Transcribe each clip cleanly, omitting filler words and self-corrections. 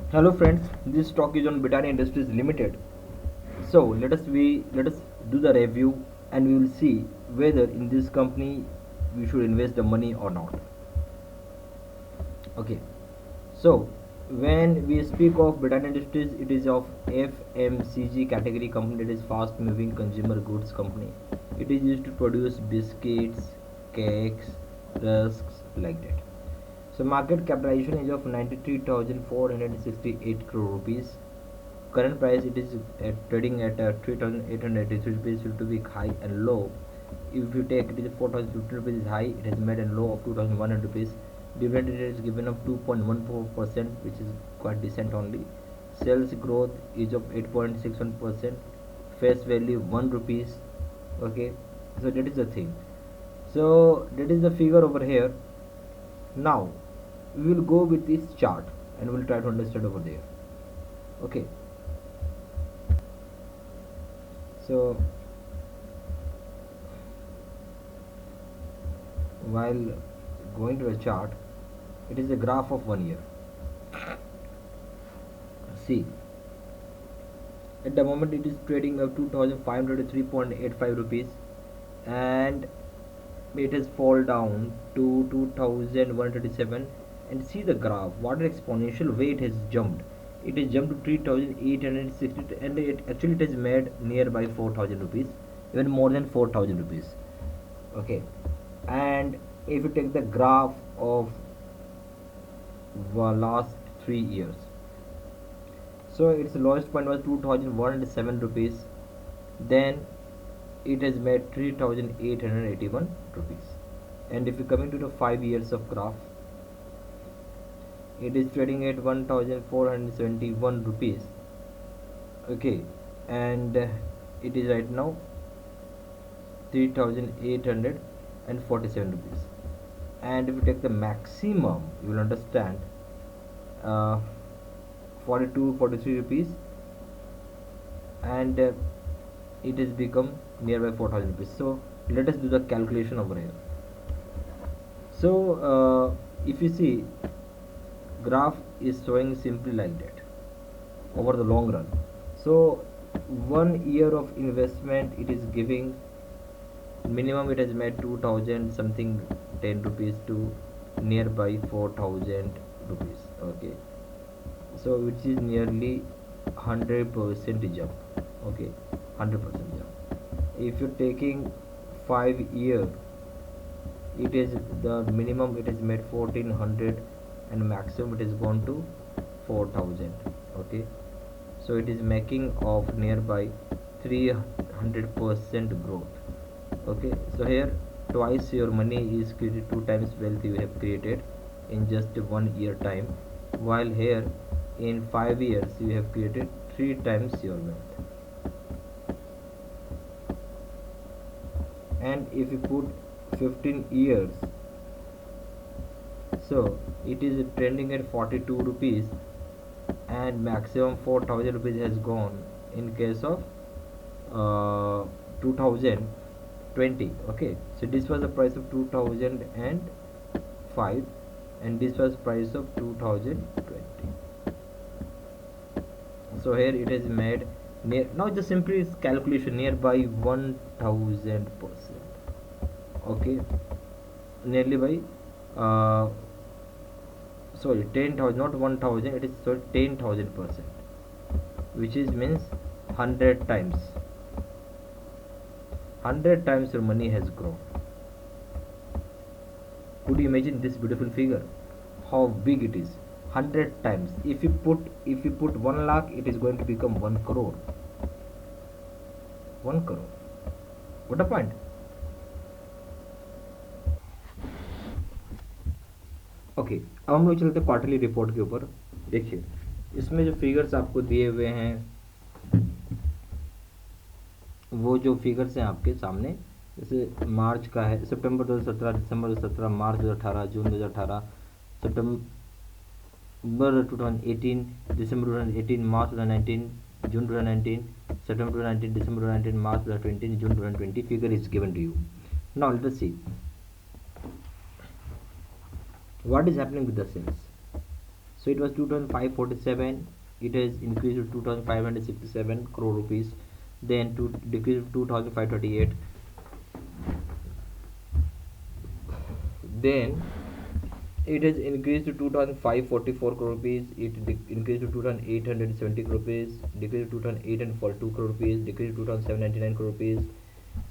Hello friends, this talk is on Britannia Industries Limited. So let us do the review and we will see whether in this company we should invest the money or not. Okay. So when we speak of Britannia Industries, it is of FMCG category company, that is fast moving consumer goods company. It is used to produce biscuits, cakes, rusks like that. So market capitalization is of 93,468 crore rupees. Current price it is trading at 3,883 rupees to be high and low. If you take it is 4,050 rupees is high, it has made a low of 2,100 rupees. Dividend rate is given of 2.14%, which is quite decent only. Sales growth is of 8.61%. Face value 1 rupees. Okay, so that is the thing. So that is the figure over here. Now we will go with this chart and we'll try to understand over there. Okay, so while going to the chart, it is a graph of 1 year. See, at the moment it is trading of 2503.85 rupees, and it has fall down to 2137. And see the graph, what an exponential way it has jumped. It has jumped to 3860, and it has made nearby 4000 rupees, even more than 4000 rupees. Okay, and if you take the graph of the last 3 years, so its lowest point was 2107 rupees, then it has made 3881 rupees. And if you coming to the 5 years of graph, it is trading at 1471 rupees. Okay, and it is right now 3847 rupees. And if you take the maximum, you will understand, uh, 43 rupees, and it has become nearby 4000 rupees. So let us do the calculation over here. So if you see, graph is showing simply like that over the long run. So 1 year of investment, it is giving minimum, it has made 2000 something 10 rupees to nearby 4000 rupees. Okay, so which is nearly 100% jump. Okay, 100% jump. If you're taking 5 year, it is the minimum it is made 1400, and maximum it is gone to 4000. Okay, so it is making of nearby 300% growth. Okay, so here twice your money is created, two times wealth you have created in just 1 year time, while here in 5 years you have created three times your wealth. And if you put 15 years, so it is trending at 42 rupees, and maximum 4000 rupees has gone in case of 2020. Okay, so this was the price of 2005, and this was price of 2020. So here it is made near, now just simply calculation, nearby 1000%. Okay, nearly by uh, sorry 10,000, not 1000, it is sorry 10,000%, which is means 100 times. 100 times your money has grown. Could you imagine this beautiful figure, how big it is? 100 times. If you put 1 lakh, it is going to become 1 crore. 1 crore, what a point. Okay, अब हम लोग चलते quarterly report के ऊपर। देखिए, इसमें जो figures आपको दिए हुए हैं, वो जो फिगर्स हैं आपके सामने, जैसे मार्च का है, सितंबर 2017, दिसंबर 2017, मार्च 2018, जून 2018, सितंबर 2018, दिसंबर 2018, मार्च 2019, जून 2019, सितंबर 2019, दिसंबर 2019, मार्च 2020, जून 2020 figure is given to you. Now let us see what is happening with the sales. So it was 2547, it has increased to 2567 crore rupees, then to decrease to 2538, then it has increased to 2544 crore rupees, it increased to 2870 crore rupees, decreased to 2842 crore rupees, decreased to 2799 crore rupees,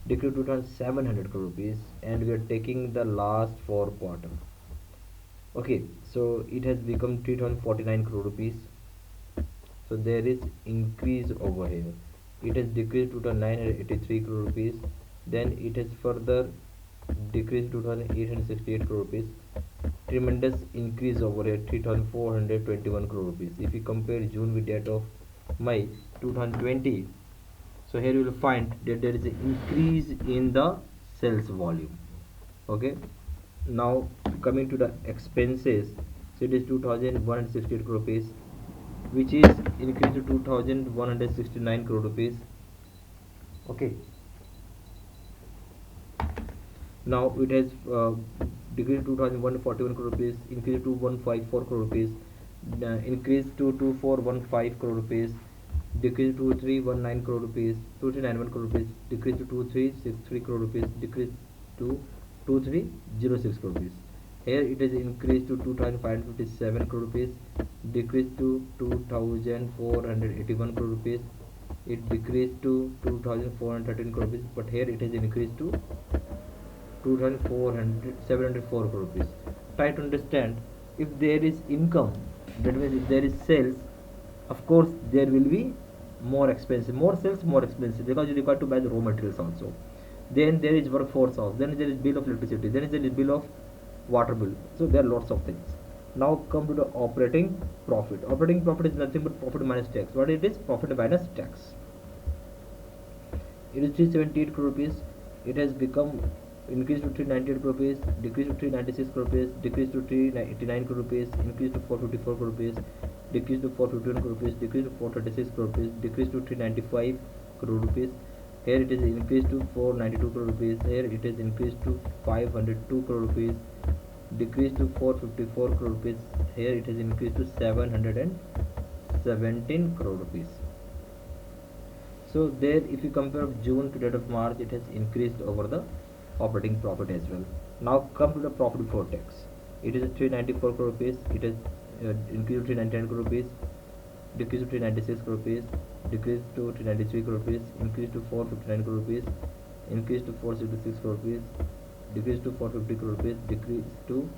decreased to 2700 crore rupees, and we are taking the last 4 quarter. Okay, so it has become 3049 crore rupees. So there is increase over here. It has decreased to 983 crore rupees, then it has further decreased to 868 crore rupees. Tremendous increase over here, 3421 crore rupees. If you compare June with that of May 2020, so here you will find that there is an increase in the sales volume. Okay, now coming to the expenses, so it is 2168 crore rupees, which is increased to 2169 crore rupees. Okay, now it has decreased to 2141 crore rupees, increased to 154 crore rupees, increased to 2415 crore rupees, decreased to 319 crore rupees, 2391 crore rupees, decreased to 2363 crore rupees, decreased to 2306 crore rupees. Here it is increased to 2557 crore rupees, decreased to 2481 crore rupees, it decreased to 2413 crore rupees, but here it has increased to 704 crore rupees. Try to understand, if there is income, that means if there is sales, of course there will be more expensive, more sales, more expensive, because you require to buy the raw materials also. Then there is workforce also, then there is bill of electricity, then there is bill of water bill. So there are lots of things. Now come to the operating profit. Operating profit is nothing but profit minus tax. What it is? Profit minus tax. It is 378 crore rupees. It has become increased to 398 crore rupees, decreased to 396 crore rupees, decreased to 389 crore rupees, increased to 454 crore rupees, decreased to 451 crore rupees, decreased to 436 crore rupees, decreased to 395 crore rupees. Here it is increased to 492 crore rupees. Here it is increased to 502 crore rupees, decreased to 454 crore rupees. Here it is increased to 717 crore rupees. So there, if you compare June to that of March, it has increased over the operating profit as well. Now come to the profit before tax. It is 394 crore rupees. It has increased to 399 crore rupees, decreased to 396 crore rupees, decreased to 393 crore rupees, increased to 459 crore rupees, increased to 466 crore rupees, decreased to 450 crore rupees, decreased to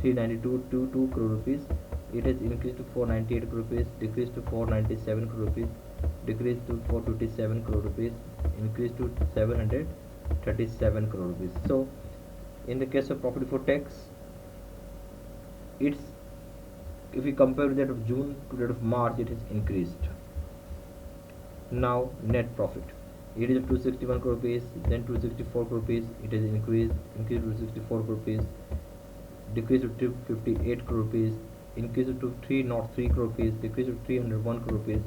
392 crore rupees. It has increased to 498 crore rupees, decreased to 497 crore rupees, decreased to 457 crore rupees, increased to 737 crore rupees. So in the case of profit before tax, it's, if we compare that of June to that of March, it has increased. Now net profit, it is 261 crore rupees, then 264 crore rupees, it has increased to 264 crore rupees, decreased to 258 crore rupees, increased to 303 crore rupees, decreased to 301 crore rupees,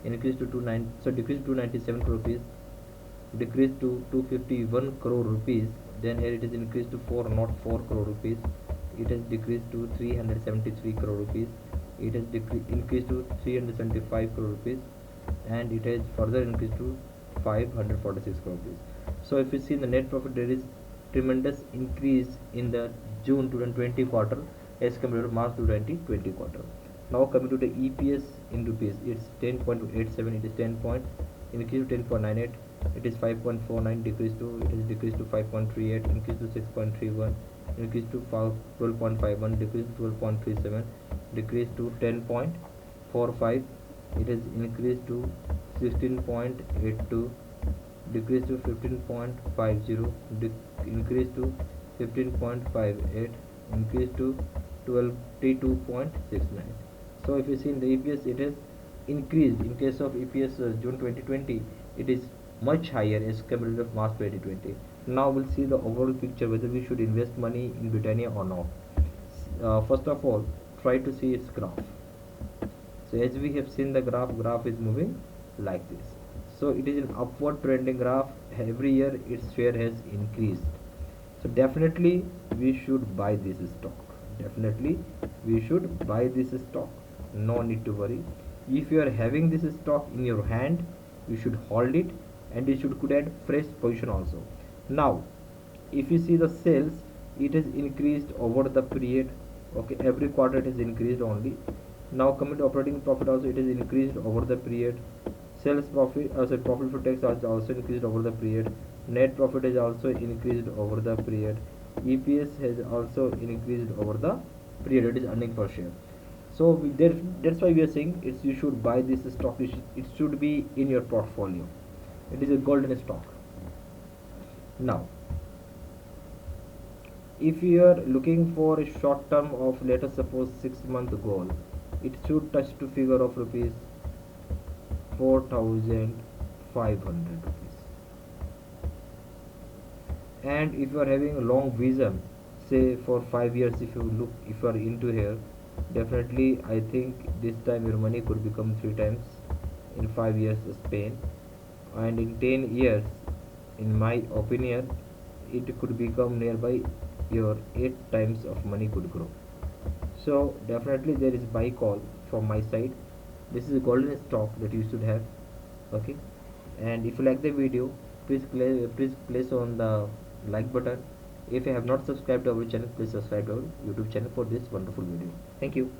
increased to 297 crore rupees, decreased to 251 crore rupees. Then here it is increased to 404 crore rupees, it has decreased to 373 crore rupees, it has increased to 375 crore rupees, and it has further increased to 546 crore rupees. So if you see the net profit, there is tremendous increase in the June 2020 quarter as compared to March 2020 quarter. Now coming to the EPS in rupees, it's 10.87, it is 10 point increased to 10.98, it is 5.49, decreased to, it is decreased to 5.38, increased to 6.31, increased to 12.51, decreased to 12.37, decreased to 10.45, it has increased to 16.82, decreased to 15.50, increased to 15.58, increased to 22.69. So if you see in the EPS, it has increased. In case of EPS June 2020, it is much higher as compared to March 2020. Now we'll see the overall picture whether we should invest money in Britannia or not. First of all, try to see its graph. So as we have seen, the graph is moving like this. So it is an upward trending graph. Every year its share has increased. So definitely we should buy this stock. Definitely we should buy this stock. no need to worry. If you are having this stock in your hand, you should hold it, and you should create fresh position also. Now if you see the sales, it has increased over the period. Okay, every quarter it is increased only. Now coming to operating profit also, it is increased over the period. Sales profit, profit for tax has also increased over the period. Net profit has also increased over the period. EPS has also increased over the period. It is earning per share. So that's why we are saying it's, you should buy this stock. It should be in your portfolio. It is a golden stock. Now if you are looking for a short term of, let us suppose, 6 month goal, it should touch to figure of rupees 4500 rupees. And if you are having a long vision, say for 5 years, if you look, if you are into here, definitely I think this time your money could become 3 times in 5 years span, and in 10 years, in my opinion, it could become nearby your 8 times of money could grow. So definitely there is buy call from my side. This is a golden stock that you should have. Okay, and if you like the video, please place on the like button. If you have not subscribed to our channel, please subscribe to our YouTube channel for this wonderful video. Thank you.